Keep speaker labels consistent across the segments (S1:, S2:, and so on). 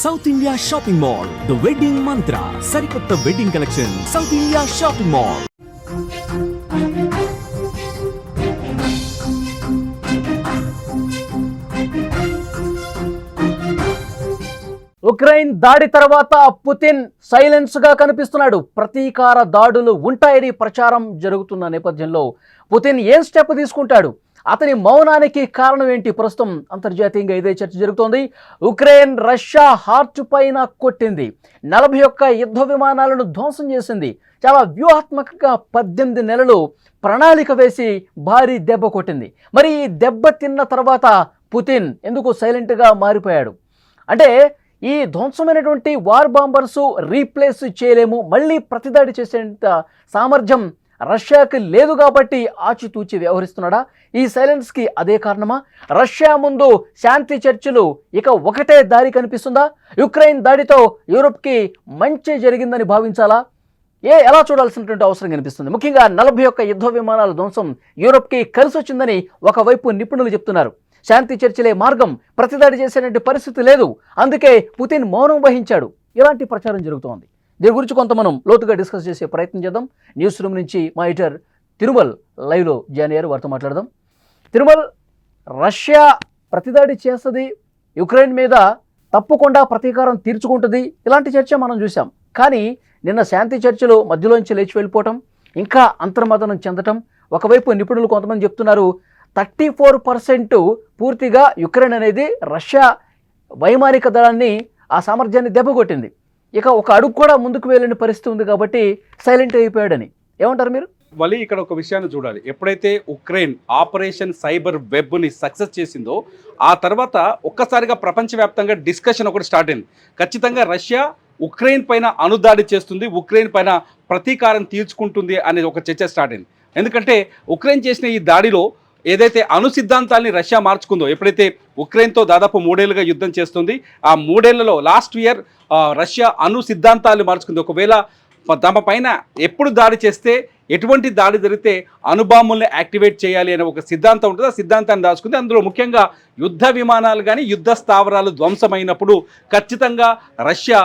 S1: South India shopping mall, the wedding మంత్ర, సరికొత్త wedding collection, south India shopping mall.
S2: Ukraine దాడి తర్వాత Putin silence గా కనిపిస్తున్నాడు. ప్రతీకార దాడులు ఉంటాయని ప్రచారం జరుగుతున్న నేపథ్యంలో పుతిన్ ఏం స్టెప్ తీసుకుంటాడు? అతని మౌనానికి కారణం ఏంటి? ప్రస్తుతం అంతర్జాతీయంగా ఇదే చర్చ జరుగుతోంది. ఉక్రెయిన్ రష్యా హార్ట్ పైన కొట్టింది. 41 యుద్ధ విమానాలను ధ్వంసం చేసింది. చాలా వ్యూహాత్మకంగా 18 నెలలు ప్రణాళిక వేసి భారీ దెబ్బ కొట్టింది. మరి ఈ దెబ్బ తిన్న తర్వాత పుతిన్ ఎందుకు సైలెంట్గా మారిపోయాడు? అంటే ఈ ధ్వంసమైనటువంటి వార్ బాంబర్స్ రీప్లేస్ చేయలేము, మళ్ళీ ప్రతిదాడి చేసేంత సామర్థ్యం రష్యాకి లేదు కాబట్టి ఆచితూచి వ్యవహరిస్తున్నాడా? ఈ సైలెన్స్కి అదే కారణమా? రష్యా ముందు శాంతి చర్చలు ఇక ఒకటే దారి కనిపిస్తుందా? యుక్రెయిన్ దాడితో యూరోప్కి మంచి జరిగిందని భావించాలా? ఎలా చూడాల్సినటువంటి అవసరం కనిపిస్తుంది? ముఖ్యంగా 41 యుద్ధ విమానాల ధ్వంసం యూరోప్కి కలిసి వచ్చిందని ఒకవైపు నిపుణులు చెప్తున్నారు. శాంతి చర్చలే మార్గం, ప్రతిదాడి చేసేటువంటి పరిస్థితి లేదు, అందుకే పుతిన్ మౌనం వహించాడు. ఇలాంటి ప్రచారం జరుగుతోంది. దీని గురించి కొంత మనం లోతుగా డిస్కస్ చేసే ప్రయత్నం చేద్దాం. న్యూస్ రూమ్ నుంచి మా ఎడిటర్ తిరుమల్ లైవ్లో జాయిన్ అయ్యారు, వారితో మాట్లాడదాం. తిరుమల్, రష్యా ప్రతిదాడి చేస్తుంది, యుక్రెయిన్ మీద తప్పకుండా ప్రతీకారం తీర్చుకుంటుంది, ఇలాంటి చర్చ మనం చూసాం. కానీ నిన్న శాంతి చర్చలు మధ్యలోంచి లేచి వెళ్ళిపోవటం, ఇంకా అంతర్మదనం చెందటం, ఒకవైపు నిపుణులు కొంతమంది చెప్తున్నారు 34% పూర్తిగా యుక్రెయిన్ అనేది రష్యా వైమానిక దళాన్ని ఆ సామర్థ్యాన్ని దెబ్బకొట్టింది. ఇక ఒక అడుగు కూడా ముందుకు వెళ్ళని పరిస్థితి ఉంది కాబట్టి సైలెంట్ అయిపోయాడని ఏమంటారు మీరు?
S3: మళ్ళీ ఇక్కడ ఒక విషయాన్ని చూడాలి. ఎప్పుడైతే ఉక్రెయిన్ ఆపరేషన్ సైబర్ వెబ్ని సక్సెస్ చేసిందో ఆ తర్వాత ఒక్కసారిగా ప్రపంచవ్యాప్తంగా డిస్కషన్ ఒకటి స్టార్ట్ అయింది. ఖచ్చితంగా రష్యా ఉక్రెయిన్ పైన అణుదాడి చేస్తుంది, ఉక్రెయిన్ పైన ప్రతీకారం తీర్చుకుంటుంది అనేది ఒక చర్చ స్టార్ట్ అయింది. ఎందుకంటే ఉక్రెయిన్ చేసిన ఈ దాడిలో ఏదైతే అణు సిద్ధాంతాల్ని రష్యా మార్చుకుందో, ఎప్పుడైతే ఉక్రెయిన్తో దాదాపు 3 ఏళ్ళుగా యుద్ధం చేస్తుంది, ఆ 3 ఏళ్లలో లాస్ట్ ఇయర్ రష్యా అణు సిద్ధాంతాలు మార్చుకుంది. ఒకవేళ తమ పైన ఎప్పుడు దాడి చేస్తే, ఎటువంటి దాడి జరిగితే అణుబాంబుల్ని యాక్టివేట్ చేయాలి అనే ఒక సిద్ధాంతం ఉంటుంది. ఆ సిద్ధాంతాన్ని దాచుకుంది. అందులో ముఖ్యంగా యుద్ధ విమానాలు కానీ యుద్ధ స్థావరాలు ధ్వంసమైనప్పుడు ఖచ్చితంగా రష్యా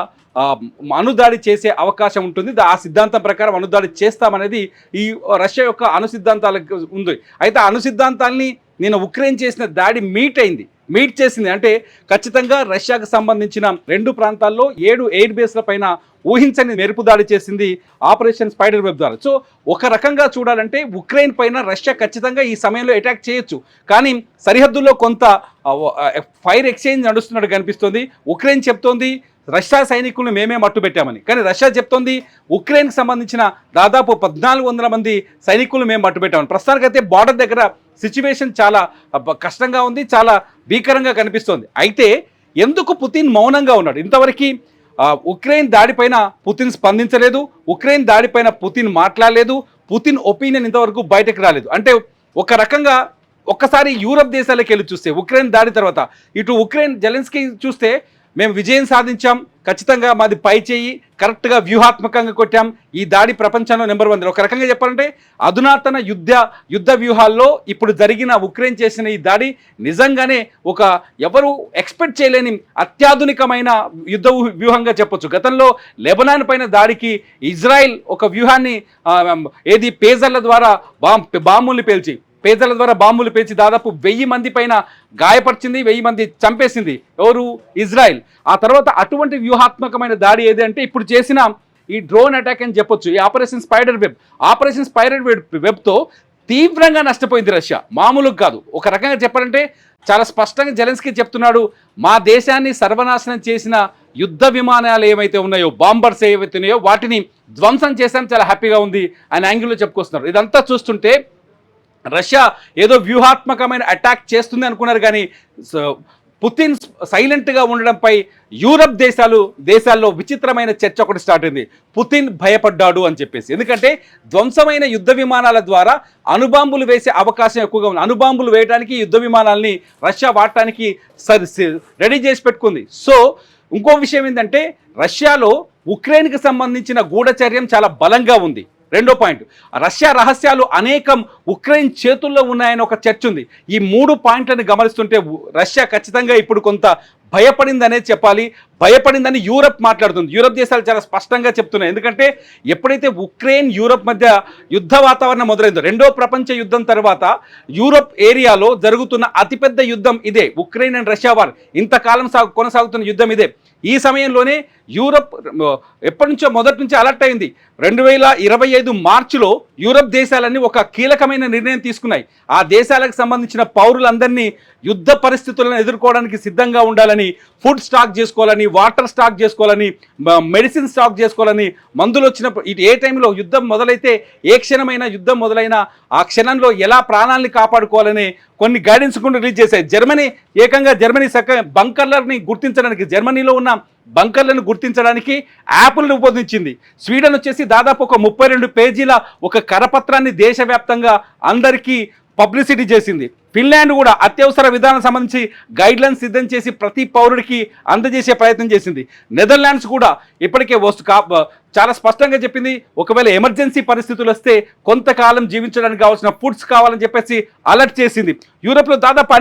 S3: అణుదాడి చేసే అవకాశం ఉంటుంది. ఆ సిద్ధాంతం ప్రకారం అణుదాడి చేస్తామనేది ఈ రష్యా యొక్క అణు సిద్ధాంతాలకు ఉంది. అయితే ఆ అణు సిద్ధాంతాల్ని నేను ఉక్రెయిన్ చేసిన దాడి మీట్ చేసింది. అంటే ఖచ్చితంగా రష్యాకు సంబంధించిన 2 ప్రాంతాల్లో 7 ఎయిర్ బేస్ల పైన ఊహించని మెరుపు దాడి చేసింది ఆపరేషన్ స్పైడర్ వెబ్ ద్వారా. సో ఒక రకంగా చూడాలంటే ఉక్రెయిన్ పైన రష్యా ఖచ్చితంగా ఈ సమయంలో అటాక్ చేయొచ్చు, కానీ సరిహద్దుల్లో కొంత ఫైర్ ఎక్స్చేంజ్ నడుస్తున్నట్టు కనిపిస్తుంది. ఉక్రెయిన్ చెప్తోంది రష్యా సైనికులను మేమే మట్టు పెట్టామని, కానీ రష్యా చెప్తోంది ఉక్రెయిన్కి సంబంధించిన దాదాపు 1400 మంది సైనికులు మేము మట్టు పెట్టామని. ప్రస్తుతానికైతే బార్డర్ దగ్గర సిచ్యువేషన్ చాలా కష్టంగా ఉంది, చాలా భీకరంగా కనిపిస్తోంది. అయితే ఎందుకు పుతిన్ మౌనంగా ఉన్నాడు? ఇంతవరకు ఉక్రెయిన్ దాడిపైన పుతిన్ స్పందించలేదు, ఉక్రెయిన్ దాడిపైన పుతిన్ మాట్లాడలేదు, పుతిన్ ఒపీనియన్ ఇంతవరకు బయటకు రాలేదు. అంటే ఒక రకంగా ఒక్కసారి యూరప్ దేశాలకు వెళ్ళి చూస్తే ఉక్రెయిన్ దాడి తర్వాత ఇటు ఉక్రెయిన్ జెలెన్స్కీ చూస్తే మేము విజయం సాధించాం, ఖచ్చితంగా మాది పై చేయి, కరెక్ట్గా వ్యూహాత్మకంగా కొట్టాం, ఈ దాడి ప్రపంచంలో నెంబర్ 1. ఒక రకంగా చెప్పాలంటే అధునాతన యుద్ధ వ్యూహాల్లో ఇప్పుడు జరిగిన ఉక్రెయిన్ చేసిన ఈ దాడి నిజంగానే ఒక ఎవరు ఎక్స్పెక్ట్ చేయలేని అత్యాధునికమైన యుద్ధ వ్యూహంగా చెప్పొచ్చు. గతంలో లెబనాన్ పైన దాడికి ఇజ్రాయెల్ ఒక వ్యూహాన్ని పేజర్ల ద్వారా బాంబులు పేల్చి దాదాపు 1000 మంది పైన గాయపరిచింది, 1000 మంది చంపేసింది ఎవరు? ఇజ్రాయెల్. ఆ తర్వాత అటువంటి వ్యూహాత్మకమైన దాడి ఏది అంటే ఇప్పుడు చేసిన ఈ డ్రోన్ అటాక్ అని చెప్పొచ్చు. ఈ ఆపరేషన్ స్పైడర్ వెబ్తో తీవ్రంగా నష్టపోయింది రష్యా, మామూలుగా కాదు. ఒక రకంగా చెప్పాలంటే చాలా స్పష్టంగా జెలెన్స్కీ చెప్తున్నాడు, మా దేశాన్ని సర్వనాశనం చేసిన యుద్ధ విమానాలు ఏవైతే ఉన్నాయో, బాంబర్స్ ఏవైతే ఉన్నాయో వాటిని ధ్వంసం చేశాం, చాలా హ్యాపీగా ఉంది అనే యాంగిల్లో చెప్పుకొస్తున్నారు. ఇదంతా చూస్తుంటే రష్యా ఏదో వ్యూహాత్మకమైన అటాక్ చేస్తుంది అనుకున్నారు, కానీ పుతిన్ సైలెంట్గా ఉండడంపై యూరప్ దేశాల్లో విచిత్రమైన చర్చ ఒకటి స్టార్ట్ అయింది. పుతిన్ భయపడ్డాడు అని చెప్పేసి. ఎందుకంటే ధ్వంసమైన యుద్ధ విమానాల ద్వారా అణుబాంబులు వేసే అవకాశం ఎక్కువగా ఉంది. అణుబాంబులు వేయడానికి యుద్ధ విమానాలని రష్యా వాడటానికి రెడీ చేసి పెట్టుకుంది. సో ఇంకో విషయం ఏంటంటే రష్యాలో ఉక్రెయిన్కి సంబంధించిన గూఢచర్యం చాలా బలంగా ఉంది. రెండో పాయింట్, రష్యా రహస్యాలు అనేకం ఉక్రెయిన్ చేతుల్లో ఉన్నాయని ఒక చర్చ ఉంది. ఈ 3 పాయింట్లను గమనిస్తుంటే రష్యా ఖచ్చితంగా ఇప్పుడు కొంత భయపడిందనే చెప్పాలి. భయపడిందని యూరప్ మాట్లాడుతుంది. యూరప్ దేశాలు చాలా స్పష్టంగా చెప్తున్నాయి. ఎందుకంటే ఎప్పుడైతే ఉక్రెయిన్ యూరప్ మధ్య యుద్ధ వాతావరణం మొదలైందో, రెండో ప్రపంచ యుద్ధం తర్వాత యూరప్ ఏరియాలో జరుగుతున్న అతిపెద్ద యుద్ధం ఇదే, ఉక్రెయిన్ అండ్ రష్యా వార్. ఇంతకాలం కొనసాగుతున్న యుద్ధం ఇదే. ఈ సమయంలోనే యూరప్ ఎప్పటి నుంచో మొదటి నుంచి అలర్ట్ అయింది. 2025 మార్చిలో యూరప్ దేశాలన్నీ ఒక కీలకమైన నిర్ణయం తీసుకున్నాయి. ఆ దేశాలకు సంబంధించిన పౌరులందరినీ యుద్ధ పరిస్థితులను ఎదుర్కోవడానికి సిద్ధంగా ఉండాలని, ఫుడ్ స్టాక్ చేసుకోవాలని, వాటర్ స్టాక్ చేసుకోవాలని, మెడిసిన్ స్టాక్ చేసుకోవాలని, మందులు వచ్చినప్పుడు ఇటు ఏ టైంలో యుద్ధం మొదలైతే, ఏ క్షణమైన యుద్ధం మొదలైనా ఆ క్షణంలో ఎలా ప్రాణాలని కాపాడుకోవాలని కొన్ని గైడెన్స్ కూడా రిలీజ్ చేశాయి. జర్మనీ బంకర్లని గుర్తించడానికి, జర్మనీలో ఉన్న బంకర్లను గుర్తించడానికి యాప్ను రూపొందించింది. స్వీడన్ వచ్చేసి దాదాపు ఒక 32 పేజీల ఒక కరపత్రాన్ని దేశవ్యాప్తంగా అందరికీ పబ్లిసిటీ చేసింది. ఫిన్లాండ్ కూడా అత్యవసర విధానం సంబంధించి గైడ్లైన్స్ సిద్ధం చేసి ప్రతి పౌరుడికి అందజేసే ప్రయత్నం చేసింది. నెదర్లాండ్స్ కూడా ఇప్పటికే చాలా స్పష్టంగా చెప్పింది, ఒకవేళ ఎమర్జెన్సీ పరిస్థితులు వస్తే కొంతకాలం జీవించడానికి కావాల్సిన ఫుడ్స్ కావాలని చెప్పేసి అలర్ట్ చేసింది. యూరోప్లో దాదాపు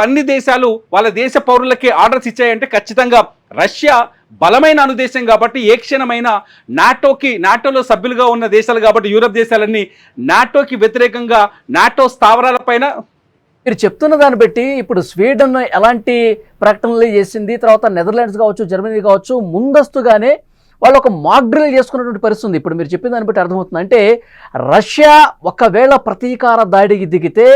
S3: అన్ని దేశాలు వాళ్ళ దేశ పౌరులకే ఆర్డర్స్ ఇచ్చాయంటే ఖచ్చితంగా రష్యా బలమైన అనుదేశం కాబట్టి ఏ క్షణమైనా నాటోలో సభ్యులుగా ఉన్న దేశాలు కాబట్టి యూరప్ దేశాలన్నీ నాటోకి వ్యతిరేకంగా నాటో స్థావరాలపైన.
S2: మీరు చెప్తున్న దాన్ని బట్టి ఇప్పుడు స్వీడన్ ఎలాంటి ప్రకటనలు చేసింది, తర్వాత నెదర్లాండ్స్ కావచ్చు, జర్మనీ కావచ్చు, ముందస్తుగానే వాళ్ళు ఒక మాక్ డ్రిల్ చేసుకున్నటువంటి పరిస్థితి ఉంది. ఇప్పుడు మీరు చెప్పిన దాన్ని బట్టి అర్థమవుతుంది. అంటే రష్యా ఒకవేళ ప్రతీకార దాడికి దిగితే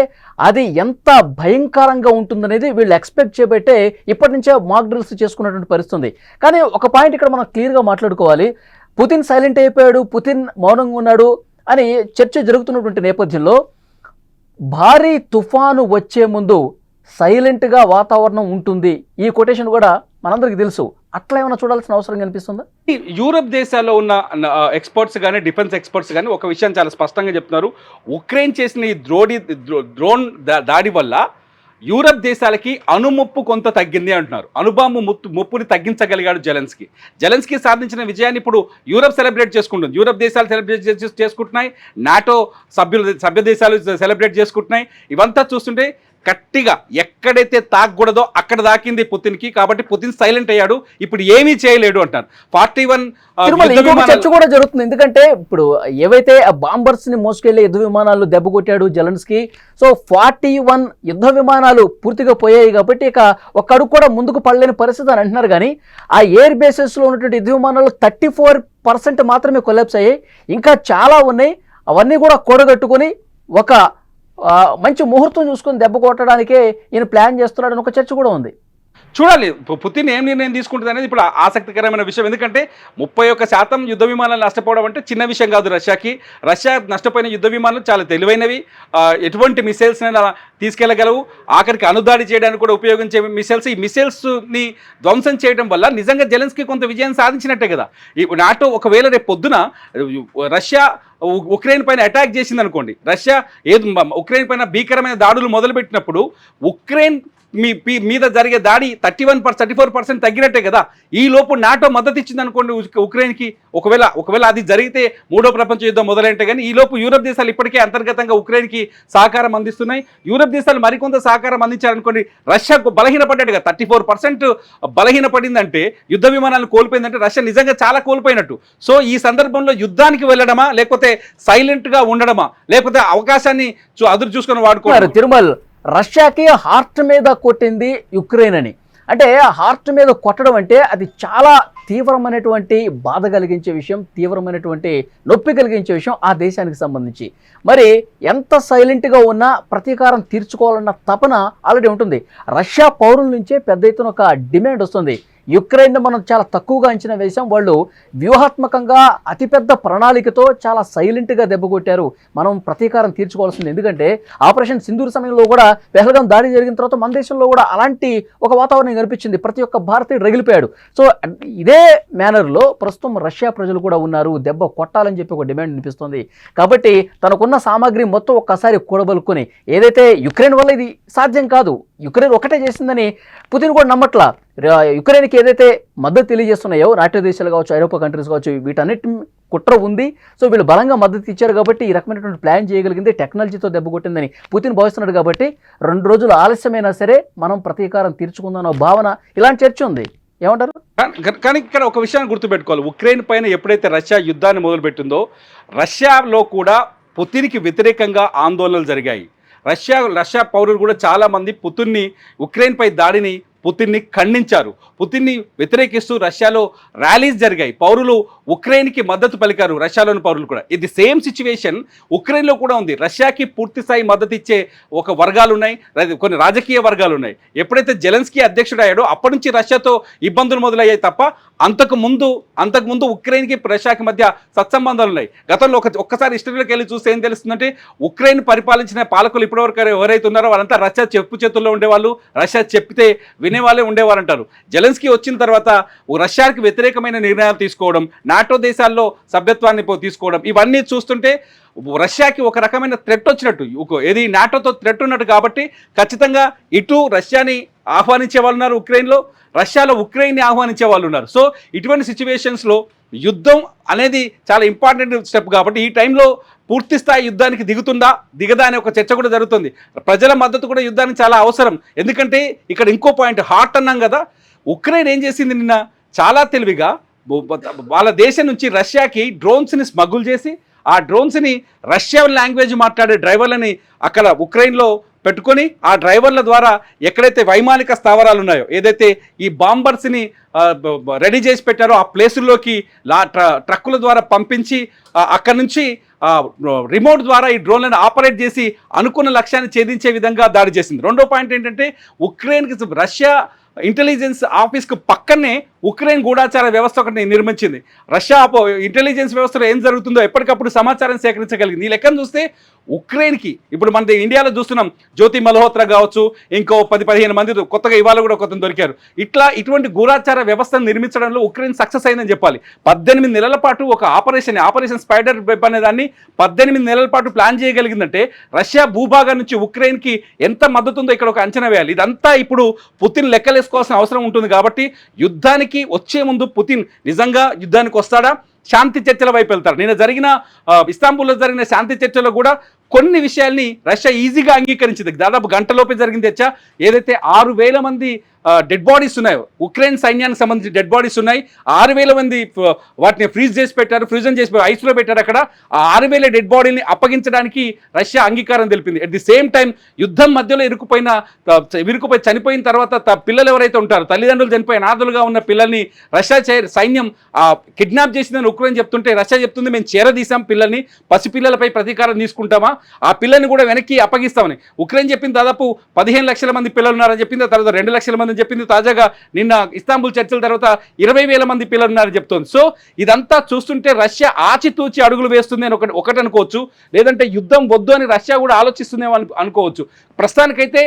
S2: అది ఎంత భయంకరంగా ఉంటుందనేది వీళ్ళు ఎక్స్పెక్ట్ చేయబట్టే ఇప్పటి నుంచే మాక్ డ్రిల్స్ చేసుకున్నటువంటి పరిస్థితి ఉంది. కానీ ఒక పాయింట్ ఇక్కడ మనం క్లియర్గా మాట్లాడుకోవాలి. పుతిన్ సైలెంట్ అయిపోయాడు, పుతిన్ మౌనంగా ఉన్నాడు అని చర్చ జరుగుతున్నటువంటి నేపథ్యంలో భారీ తుఫాను వచ్చే ముందు సైలెంట్గా వాతావరణం ఉంటుంది. ఈ కొటేషన్ కూడా మనందరికీ తెలుసు. అట్లా ఏమైనా చూడాల్సిన అవసరం కనిపిస్తుందా?
S3: యూరప్ దేశాల్లో ఉన్న ఎక్స్పర్ట్స్ కానీ, డిఫెన్స్ ఎక్స్పర్ట్స్ కానీ ఒక విషయం చాలా స్పష్టంగా చెప్తున్నారు. ఉక్రెయిన్ చేసిన ఈ డ్రోన్ దాడి వల్ల యూరప్ దేశాలకి అణుముప్పు కొంత తగ్గింది అంటున్నారు. అణుబాంబు ముప్పుని తగ్గించగలిగాడు జెలెన్స్కీ సాధించిన విజయాన్ని ఇప్పుడు యూరప్ సెలబ్రేట్ చేసుకుంటుంది. యూరప్ దేశాలు సెలబ్రేట్ చేసుకుంటున్నాయి, నాటో సభ్య దేశాలు సెలబ్రేట్ చేసుకుంటున్నాయి. ఇవంతా చూస్తుంటే గట్టిగా ఎక్కడైతే తాకూడదో అక్కడ దాకింది పుతిన్కి. కాబట్టి పుతిన్ సైలెంట్ అయ్యాడు, ఇప్పుడు ఏమీ చేయలేడు అంటారు. 41
S2: చర్చ కూడా జరుగుతుంది. ఎందుకంటే ఇప్పుడు ఏవైతే ఆ బాంబర్స్ ని మోసుకెళ్లే యుద్ధ విమానాలు దెబ్బ కొట్టాడు జెలెన్స్కీ. సో 41 యుద్ధ విమానాలు పూర్తిగా పోయాయి కాబట్టి ఇక ఒక్కడు కూడా ముందుకు పడలేని పరిస్థితి అని అంటున్నారు. కానీ ఆ ఎయిర్ బేసెస్ లో ఉన్నటువంటి యుద్ధ విమానాలు 34% మాత్రమే కొలాప్స్ అయ్యాయి. ఇంకా చాలా ఉన్నాయి. అవన్నీ కూడా కూడగట్టుకుని ఒక మంచి ముహూర్తం చూసుకొని దెబ్బ కొట్టడానికే ఈయన ప్లాన్ చేస్తున్నాడని ఒక చర్చ కూడా ఉంది.
S3: చూడాలి పుతిన్ ఏం నిర్ణయం తీసుకుంటుంది అనేది ఇప్పుడు ఆసక్తికరమైన విషయం. ఎందుకంటే 31% యుద్ధ విమానాలు నష్టపోవడం అంటే చిన్న విషయం కాదు రష్యాకి. రష్యా నష్టపోయిన యుద్ధ విమానాలు చాలా తెలివైనవి, ఎటువంటి మిసైల్స్ తీసుకెళ్లగలవు, ఆఖరికి అణుదాడి చేయడానికి కూడా ఉపయోగించే మిసైల్స్. ఈ మిసైల్స్ని ధ్వంసం చేయడం వల్ల నిజంగా జెలెన్స్కీ కొంత విజయం సాధించినట్టే కదా. ఈ నాటో ఒకవేళ రేపు పొద్దున రష్యా ఉక్రెయిన్ పైన అటాక్ చేసింది అనుకోండి, రష్యా ఉక్రెయిన్ పైన భీకరమైన దాడులు మొదలుపెట్టినప్పుడు ఉక్రెయిన్ మీద జరిగే దాడి 34% తగ్గినట్టే కదా. ఈ లోపు నాటో మద్దతు ఇచ్చింది అనుకోండి ఉక్రెయిన్కి, ఒకవేళ అది జరిగితే మూడో ప్రపంచ యుద్ధం మొదలైంటే. కానీ ఈ లోపు యూరప్ దేశాలు ఇప్పటికే అంతర్గతంగా ఉక్రెయిన్కి సహకారం అందిస్తున్నాయి. యూరప్ దేశాలు మరికొంత సహకారం అందించారనుకోండి, రష్యాకు బలహీనపడ్డాడుగా. 34% బలహీనపడిందంటే, యుద్ధ విమానాలు కోల్పోయిందంటే రష్యా నిజంగా చాలా కోల్పోయినట్టు. సో ఈ సందర్భంలో యుద్ధానికి వెళ్ళడమా, లేకపోతే సైలెంట్గా ఉండడమా, లేకపోతే అవకాశాన్ని అదురు చూసుకొని వాడుకోవాలి.
S2: తిరుమల్ రష్యాకి హార్ట్ మీద కొట్టింది యుక్రెయిన్ అని అంటే, హార్ట్ మీద కొట్టడం అంటే అది చాలా తీవ్రమైనటువంటి బాధ కలిగించే విషయం, తీవ్రమైనటువంటి నొప్పి కలిగించే విషయం ఆ దేశానికి సంబంధించి. మరి ఎంత సైలెంట్గా ఉన్నా ప్రతీకారం తీర్చుకోవాలన్న తపన ఆల్రెడీ ఉంటుంది. రష్యా పౌరుల నుంచే పెద్ద ఎత్తున ఒక డిమాండ్ వస్తుంది. యుక్రెయిన్ మనం చాలా తక్కువగా అంచనా వేసాం, వాళ్ళు వ్యూహాత్మకంగా అతిపెద్ద ప్రణాళికతో చాలా సైలెంట్గా దెబ్బ కొట్టారు, మనం ప్రతీకారం తీర్చుకోవాల్సింది. ఎందుకంటే ఆపరేషన్ సింధూర్ సమయంలో కూడా పెహల్గాం దాడి జరిగిన తర్వాత మన దేశంలో కూడా అలాంటి ఒక వాతావరణం కనిపించింది. ప్రతి ఒక్క భారతీయుడు రగిలిపోయాడు. సో ఇదే మేనర్లో ప్రస్తుతం రష్యా ప్రజలు కూడా ఉన్నారు, దెబ్బ కొట్టాలని చెప్పి ఒక డిమాండ్ వినిపిస్తుంది. కాబట్టి తనకున్న సామాగ్రి మొత్తం ఒక్కసారి కూడబలుకొని, ఏదైతే యుక్రెయిన్ వల్ల ఇది సాధ్యం కాదు, యుక్రెయిన్ ఒకటే చేసిందని పుతిన్ కూడా నమ్మట్లా. యుక్రెయిన్కి ఏదైతే మద్దతు తెలియజేస్తున్నాయో నాటో దేశాలు కావచ్చు, ఐరోపా కంట్రీస్ కావచ్చు, వీటన్నిటి కుట్ర ఉంది. సో వీళ్ళు బలంగా మద్దతు ఇచ్చారు కాబట్టి ఈ రకమైనటువంటి ప్లాన్ చేయగలిగింది, టెక్నాలజీతో దెబ్బ కొట్టిందని పుతిన్ భావిస్తున్నాడు. కాబట్టి 2 రోజులు ఆలస్యమైనా సరే మనం ప్రతీకారం తీర్చుకుందాం భావన, ఇలాంటి చర్చ ఉంది. ఏమంటారు?
S3: కానీ ఇక్కడ ఒక విషయాన్ని గుర్తుపెట్టుకోవాలి. ఉక్రెయిన్ పైన ఎప్పుడైతే రష్యా యుద్ధాన్ని మొదలుపెట్టిందో రష్యాలో కూడా పుతిన్కి వ్యతిరేకంగా ఆందోళనలు జరిగాయి. రష్యా పౌరులు కూడా చాలామంది ఉక్రెయిన్పై దాడిని పుతిన్ని ఖండించారు. పుతిన్ని వ్యతిరేకిస్తూ రష్యాలో ర్యాలీస్ జరిగాయి. పౌరులు ఉక్రెయిన్కి మద్దతు పలికారు, రష్యాలోని పౌరులు కూడా. ఇది సేమ్ సిచ్యువేషన్ ఉక్రెయిన్లో కూడా ఉంది. రష్యాకి పూర్తి స్థాయి మద్దతు ఇచ్చే ఒక వర్గాలు ఉన్నాయి, కొన్ని రాజకీయ వర్గాలు ఉన్నాయి. ఎప్పుడైతే జెలెన్స్కీ అధ్యక్షుడు అయ్యాడో అప్పటి నుంచి రష్యాతో ఇబ్బందులు మొదలయ్యాయి తప్ప అంతకుముందు ఉక్రెయిన్కి రష్యాకి మధ్య సత్సంబంధాలు ఉన్నాయి. గతంలో ఒక్కసారి హిస్టరీలోకి వెళ్ళి చూస్తే ఏం తెలుస్తుందంటే ఉక్రెయిన్ పరిపాలించిన పాలకులు ఇప్పటివరకు ఎవరైతే ఉన్నారో వాళ్ళంతా రష్యా చెప్పు చేతుల్లో ఉండేవాళ్ళు, రష్యా చెప్తే వినేవాళ్ళే ఉండేవారంటారు. జెలెన్స్కీ వచ్చిన తర్వాత రష్యాకి వ్యతిరేకమైన నిర్ణయాలు తీసుకోవడం, నాటో దేశాల్లో సభ్యత్వాన్ని తీసుకోవడం, ఇవన్నీ చూస్తుంటే రష్యాకి ఒక రకమైన థ్రెట్ వచ్చినట్టు, ఏది నాటోతో థ్రెట్ ఉన్నట్టు. కాబట్టి ఖచ్చితంగా ఇటు రష్యాని ఆహ్వానించే వాళ్ళు ఉన్నారు ఉక్రెయిన్లో, రష్యాలో ఉక్రెయిన్ని ఆహ్వానించే వాళ్ళు ఉన్నారు. సో ఇటువంటి సిచ్యువేషన్స్లో యుద్ధం అనేది చాలా ఇంపార్టెంట్ స్టెప్. కాబట్టి ఈ టైంలో పూర్తి స్థాయి యుద్ధానికి దిగదా అనే ఒక చర్చ కూడా జరుగుతుంది. ప్రజల మద్దతు కూడా యుద్ధానికి చాలా అవసరం. ఎందుకంటే ఇక్కడ ఇంకో పాయింట్, హాట్ అన్నాం కదా, ఉక్రెయిన్ ఏం చేసింది నిన్న చాలా తెలివిగా వాళ్ళ దేశం నుంచి రష్యాకి డ్రోన్స్ని స్మగుల్ చేసి ఆ డ్రోన్స్ని రష్యా లాంగ్వేజ్ మాట్లాడే డ్రైవర్లని అక్కడ ఉక్రెయిన్లో పెట్టుకొని ఆ డ్రైవర్ల ద్వారా ఎక్కడైతే వైమానిక స్థావరాలు ఉన్నాయో, ఏదైతే ఈ బాంబర్స్ని రెడీ చేసి పెట్టారో ఆ ప్లేసుల్లోకి ట్రక్కుల ద్వారా పంపించి అక్కడి నుంచి రిమోట్ ద్వారా ఈ డ్రోన్లను ఆపరేట్ చేసి అనుకున్న లక్ష్యాన్ని ఛేదించే విధంగా దాడి చేసింది. రెండో పాయింట్ ఏంటంటే ఉక్రెయిన్కి రష్యా ఇంటెలిజెన్స్ ఆఫీస్కి పక్కనే ఉక్రెయిన్ గూఢాచార వ్యవస్థ ఒకటి నిర్మించింది. రష్యా ఇంటెలిజెన్స్ వ్యవస్థలో ఏం జరుగుతుందో ఎప్పటికప్పుడు సమాచారం సేకరించగలిగింది. ఈ లెక్కను చూస్తే ఉక్రెయిన్కి ఇప్పుడు మన ఇండియాలో చూస్తున్నాం, జ్యోతి మల్హోత్రా కావచ్చు, ఇంకో 10-15 మంది కొత్తగా ఇవాళ కూడా కొత్త దొరికారు. ఇటువంటి గూఢాచార వ్యవస్థను నిర్మించడంలో ఉక్రెయిన్ సక్సెస్ అయిందని చెప్పాలి. 18 నెలల పాటు ఒక ఆపరేషన్ స్పైడర్ వెబ్ అనే దాన్ని 18 నెలల పాటు ప్లాన్ చేయగలిగిందంటే రష్యా భూభాగం నుంచి ఉక్రెయిన్కి ఎంత మద్దతు ఉందో ఇక్కడ ఒక అంచనా వేయాలి. ఇదంతా ఇప్పుడు పుతిన్ లెక్కలేసుకోవాల్సిన అవసరం ఉంటుంది. కాబట్టి యుద్ధానికి వచ్చే ముందు పుతిన్ నిజంగా యుద్ధానికి వస్తాడా, శాంతి చర్చల వైపు వెళ్తారు. నిన్న ఇస్తాంబుల్లో జరిగిన శాంతి చర్చలో కూడా కొన్ని విషయాల్ని రష్యా ఈజీగా అంగీకరించింది. దాదాపు గంటలోపే జరిగింది చర్చ. ఏదైతే 6,000 మంది డెడ్ బాడీస్ ఉన్నాయో, ఉక్రెయిన్ సైన్యానికి సంబంధించి డెడ్ బాడీస్ ఉన్నాయి. 6,000 మంది వాటిని ఫ్రీజన్ చేసి ఐస్లో పెట్టారు. అక్కడ ఆ 6,000 డెడ్ బాడీని అప్పగించడానికి రష్యా అంగీకారం తెలిపింది. అట్ ది సేమ్ టైం యుద్ధం మధ్యలో ఇరుకుపోయి చనిపోయిన తర్వాత పిల్లలు ఎవరైతే ఉంటారో, తల్లిదండ్రులు చనిపోయి అనాథలుగా ఉన్న పిల్లల్ని రష్యా సైన్యం కిడ్నాప్ చేసిందని ఉక్రెయిన్ చెప్తుంటే రష్యా చెప్తుంది, మేము చేరదీశాం పిల్లల్ని, పసిపిల్లలపై ప్రతీకారం తీసుకుంటామా, ఆ పిల్లల్ని కూడా వెనక్కి అప్పగిస్తామని. ఉక్రెయిన్ చెప్పింది దాదాపు 15 లక్షల మంది పిల్లలు ఉన్నారని చెప్పింది. తర్వాత 2 లక్షల మంది చెప్పింది. తాజాగా నిన్న ఇస్తాంబుల్ చర్చల తర్వాత 20,000 మంది పిల్లలు ఉన్నారని చెప్తోంది. సో ఇదంతా చూస్తుంటే రష్యా ఆచితూచి అడుగులు వేస్తుంది అని ఒకటి అనుకోవచ్చు. లేదంటే యుద్ధం వద్దు అని రష్యా కూడా ఆలోచిస్తుందేమో అనుకోవచ్చు. ప్రస్తుతానికైతే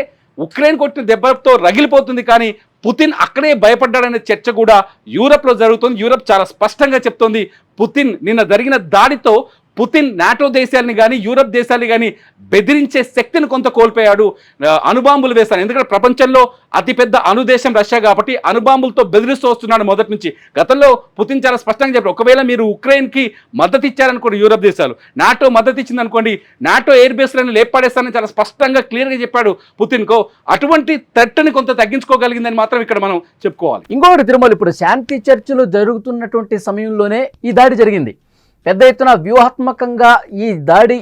S3: ఉక్రెయిన్ కొట్టిన దెబ్బతో రగిలిపోతుంది. కానీ పుతిన్ అక్కడే భయపడ్డాడనే చర్చ కూడా యూరప్లో జరుగుతుంది. యూరప్ చాలా స్పష్టంగా చెప్తోంది, పుతిన్ నిన్న జరిగిన దాడితో పుతిన్ నాటో దేశాలని కానీ యూరప్ దేశాలని కానీ బెదిరించే శక్తిని కొంత కోల్పోయాడు. అణుబాంబులు వేస్తాను, ఎందుకంటే ప్రపంచంలో అతిపెద్ద అణుదేశం రష్యా కాబట్టి అణుబాంబులతో బెదిరిస్తూ వస్తున్నాడు మొదటి నుంచి. గతంలో పుతిన్ చాలా స్పష్టంగా చెప్పారు, ఒకవేళ మీరు ఉక్రెయిన్కి మద్దతు ఇచ్చారనుకోండి, యూరప్ దేశాలు నాటో మద్దతు ఇచ్చిందనుకోండి, నాటో ఎయిర్ బేస్లను లేపాడేస్తానని చాలా స్పష్టంగా క్లియర్గా చెప్పాడు పుతిన్కో. అటువంటి థ్రెట్ని కొంత తగ్గించుకోగలిగిందని మాత్రం ఇక్కడ మనం చెప్పుకోవాలి.
S2: ఇంకొకటి తిరుమల, ఇప్పుడు శాంతి చర్చలు జరుగుతున్నటువంటి సమయంలోనే ఈ దాడి జరిగింది. పెద్ద ఎత్తున వ్యూహాత్మకంగా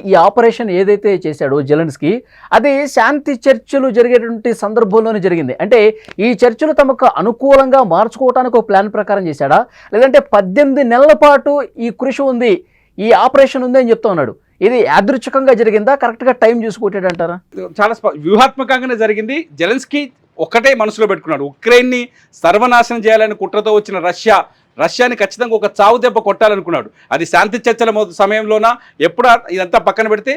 S2: ఈ ఆపరేషన్ ఏదైతే చేశాడో జెలెన్స్కీ, అది శాంతి చర్చలు జరిగేటువంటి సందర్భంలోనే జరిగింది. అంటే ఈ చర్చలు తమకు అనుకూలంగా మార్చుకోవడానికి ఒక ప్లాన్ ప్రకారం చేశాడా, లేదంటే 18 నెలల పాటు ఈ కృషి ఉంది, ఈ ఆపరేషన్ ఉంది అని చెప్తా ఉన్నాడు. ఇది యాదృచ్ఛికంగా జరిగిందా, కరెక్ట్గా టైం చూసుకుంటాడంటారా?
S3: చాలా వ్యూహాత్మకంగానే జరిగింది. జెలెన్స్కీ ఒకటే మనసులో పెట్టుకున్నాడు, ఉక్రెయిన్ని సర్వనాశనం చేయాలని కుట్రతో వచ్చిన రష్యాని ఖచ్చితంగా ఒక చావు దెబ్బ కొట్టాలనుకున్నాడు. అది శాంతి చర్చల సమయంలోనా ఇదంతా పక్కన పెడితే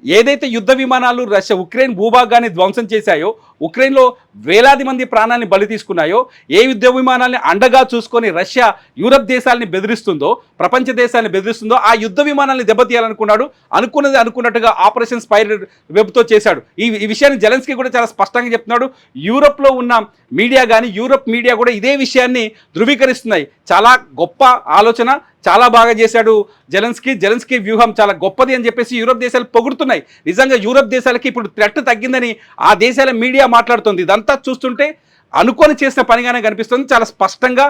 S3: ఏదైతే యుద్ధ విమానాలు ఉక్రెయిన్ భూభాగాన్ని ధ్వంసం చేశాయో, ఉక్రెయిన్లో వేలాది మంది ప్రాణాన్ని బలి తీసుకున్నాయో, ఏ యుద్ధ విమానాల్ని అండగా చూసుకొని రష్యా యూరప్ దేశాలని బెదిరిస్తుందో, ప్రపంచ దేశాలను బెదిరిస్తుందో ఆ యుద్ధ విమానాల్ని దెబ్బతీయాలనుకున్నాడు. అనుకున్నది అనుకున్నట్టుగా ఆపరేషన్ స్పైడర్ వెబ్తో చేశాడు. ఈ విషయాన్ని జెలెన్స్కీ కూడా చాలా స్పష్టంగా చెప్తున్నాడు. యూరోప్లో ఉన్న మీడియా కానీ యూరోప్ మీడియా కూడా ఇదే విషయాన్ని ధృవీకరిస్తున్నాయి. చాలా గొప్ప ఆలోచన, చాలా బాగా చేశాడు జెలెన్స్కీ వ్యూహం చాలా గొప్పది అని చెప్పేసి యూరోప్ దేశాలు పొగుడుతున్నాయి. నిజంగా యూరోప్ దేశాలకి ఇప్పుడు థ్రెట్ తగ్గిందని ఆ దేశాల మీడియా మాట్లాడుతుంది. ఇదంతా చూస్తుంటే అనుకొని చేసిన పనిగానే కనిపిస్తుంది. చాలా స్పష్టంగా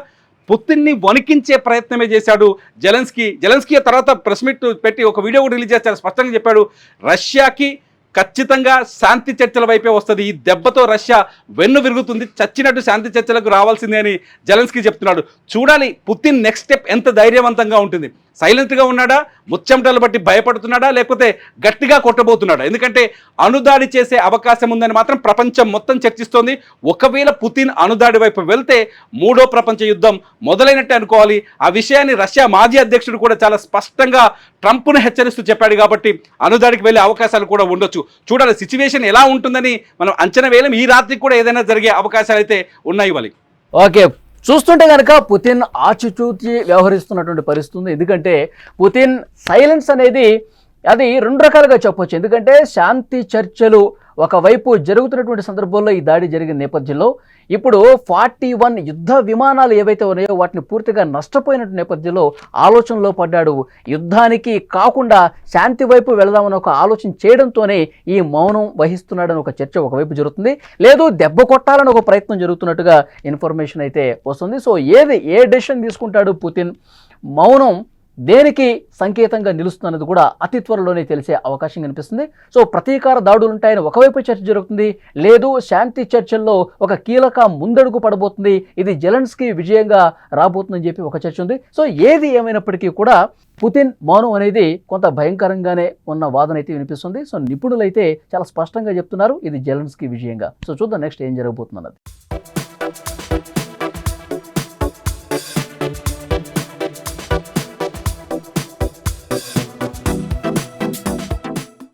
S3: పుతిన్ని వణికించే ప్రయత్నమే చేశాడు జెలెన్స్కీ తర్వాత ప్రెస్ మీట్ పెట్టి ఒక వీడియో కూడా రిలీజ్ చేసి చాలా స్పష్టంగా చెప్పాడు, రష్యాకి ఖచ్చితంగా శాంతి చర్చల వైపే వస్తుంది. ఈ దెబ్బతో రష్యా వెన్ను విరుగుతుంది, చచ్చినట్టు శాంతి చర్చలకు రావాల్సిందే అని జెలెన్స్కీ చెప్తున్నాడు. చూడాలి పుతిన్ నెక్స్ట్ స్టెప్ ఎంత ధైర్యవంతంగా ఉంటుంది. సైలెంట్గా ఉన్నాడా, ముచ్చెమటలు బట్టి భయపడుతున్నాడా, లేకపోతే గట్టిగా కొట్టబోతున్నాడా? ఎందుకంటే అణుదాడి చేసే అవకాశం ఉందని మాత్రం ప్రపంచం మొత్తం చర్చిస్తోంది. ఒకవేళ పుతిన్ అణుదాడి వైపు వెళ్తే మూడో ప్రపంచ యుద్ధం మొదలైనట్టే అనుకోవాలి. ఆ విషయాన్ని రష్యా మాజీ అధ్యక్షుడు కూడా చాలా స్పష్టంగా ట్రంప్ను హెచ్చరిస్తూ చెప్పాడు. కాబట్టి అణుదాడికి వెళ్ళే అవకాశాలు కూడా ఉండొచ్చు. చూడాలి సిచ్యువేషన్ ఎలా ఉంటుందని మనం అంచనా వేయలేం. ఈ రాత్రికి కూడా ఏదైనా జరిగే అవకాశాలు అయితే ఉన్నాయి. వాళ్ళకి
S2: ఓకే, చూస్తుంటే కనుక పుతిన్ ఆచితూచి వ్యవహరిస్తున్నటువంటి పరిస్థితి ఉంది. ఎందుకంటే పుతిన్ సైలెన్స్ అనేది అది రెండు రకాలుగా చెప్పొచ్చు. ఎందుకంటే శాంతి చర్చలు ఒకవైపు జరుగుతున్నటువంటి సందర్భంలో ఈ దాడి జరిగిన నేపథ్యంలో ఇప్పుడు 41 యుద్ధ విమానాలు ఏవైతే ఉన్నాయో వాటిని పూర్తిగా నష్టపోయినటువంటి నేపథ్యంలో ఆలోచనలో పడ్డాడు. యుద్ధానికి కాకుండా శాంతి వైపు వెళదామని ఒక ఆలోచన చేయడంతోనే ఈ మౌనం వహిస్తున్నాడని ఒక చర్చ ఒకవైపు జరుగుతుంది. లేదు దెబ్బ కొట్టాలని ఒక ప్రయత్నం జరుగుతున్నట్టుగా ఇన్ఫర్మేషన్ అయితే వస్తుంది. సో ఏ డెసిషన్ తీసుకుంటాడు పుతిన్, మౌనం దేనికి సంకేతంగా నిలుస్తున్నది కూడా అతి త్వరలోనే తెలిసే అవకాశం కనిపిస్తుంది. సో ప్రతీకార దాడులు ఉంటాయని ఒకవైపు చర్చ జరుగుతుంది, లేదు శాంతి చర్చల్లో ఒక కీలక ముందడుగు పడబోతుంది, ఇది జెలెన్స్కీ విజయంగా రాబోతుందని చెప్పి ఒక చర్చ ఉంది. సో ఏది ఏమైనప్పటికీ కూడా పుతిన్ మౌనం అనేది కొంత భయంకరంగానే ఉన్న వాదన అయితే వినిపిస్తుంది. సో నిపుణులైతే చాలా స్పష్టంగా చెప్తున్నారు ఇది జెలెన్స్కీ విజయంగా. సో చూద్దాం నెక్స్ట్ ఏం జరగబోతుంది అన్నది.